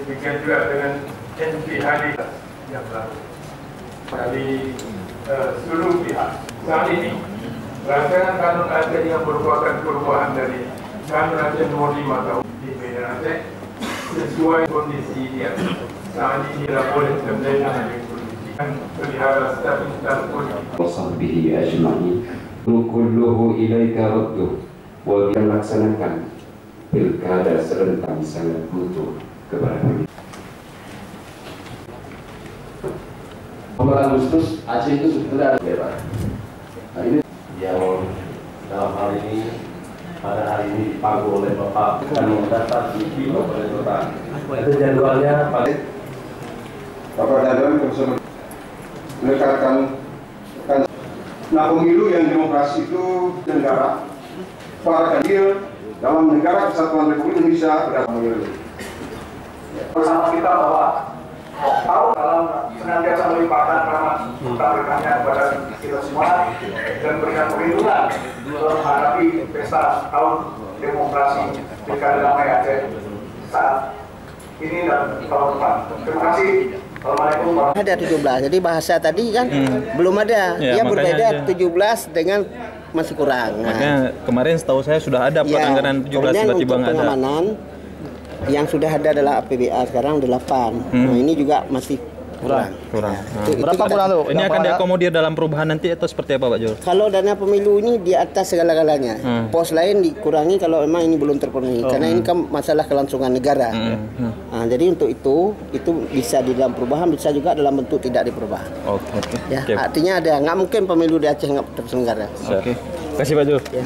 Demikian juga dengan NPHD yang lalu dari seluruh pihak. Saat ini rancangan kanun Aceh yang merupakan perubahan dari kanun Aceh nomor 5 tahun di Medan Aceh sesuai kondisi dia. Saat ini tidak boleh terjadi dengan kondisi pelihara stabilitas politik. Wasahbihi ajma'in. Kulluhu ilaika radduh. Wa melaksanakan pilkada serentak sangat butuh kepada kami. Nomor Agustus Aceh itu sudah ada ya Pak. Nah ini yang dalam hal ini pada hari ini dipanggil oleh Bapak dan mendaftar di Biro Penentuan. Itu jadwalnya Pak. Bapak Dadan bisa mendekatkan. Nah, pemilu yang demokrasi itu negara para kandidat dalam negara kesatuan Republik Indonesia berdasarkan pemilu. Bersama kita bahwa tahu dalam senantiasa melimpahkan rahmat berkahnya kepada kita semua dan berikan perlindungan dalam menghadapi pesta tahun demokrasi pilkada damai Aceh saat ini dan tahun depan. Terima kasih. Assalamualaikum warahmatullahi Ada 17, jadi bahasa tadi kan belum ada. Ya, Dia berbeda ada. 17 dengan masih kurang. Makanya kemarin setahu saya sudah ada anggaran 17 kemudian tiba-tiba untuk nggak ada. pengamanan yang sudah ada adalah APBA sekarang 8. Nah, ini juga masih kurang. Kurang. Berapa bulan tuh? Ini akan diakomodir dalam perubahan nanti atau seperti apa Pak Jul? Kalau dana pemilu ini di atas segala-galanya. Pos lain dikurangi kalau memang ini belum terpenuhi. Karena ini kan masalah kelangsungan negara. Nah, jadi untuk itu bisa di dalam perubahan, bisa juga dalam bentuk tidak di perubahan. Oke. Ya, artinya ada, nggak mungkin pemilu di Aceh nggak terselenggara. Oke. Terima kasih Pak Jul. Ya.